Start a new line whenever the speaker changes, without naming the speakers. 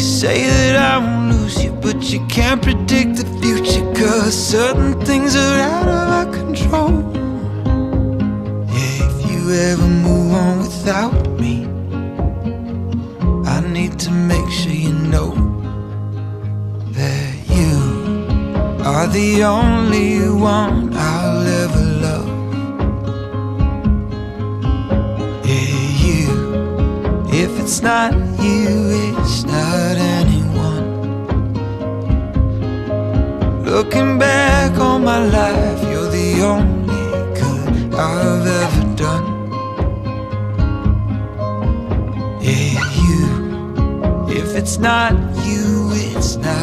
say that I won't lose you, but you can't predict the future, 'cause certain things are out of our control. Yeah, if you ever move on without me, I need to make sure you know that you are the only one I'll ever love. Yeah, you. If it's not you, it's not anyone. Looking back on my life, you're the only good I've ever done. Yeah, you. If it's not you, it's not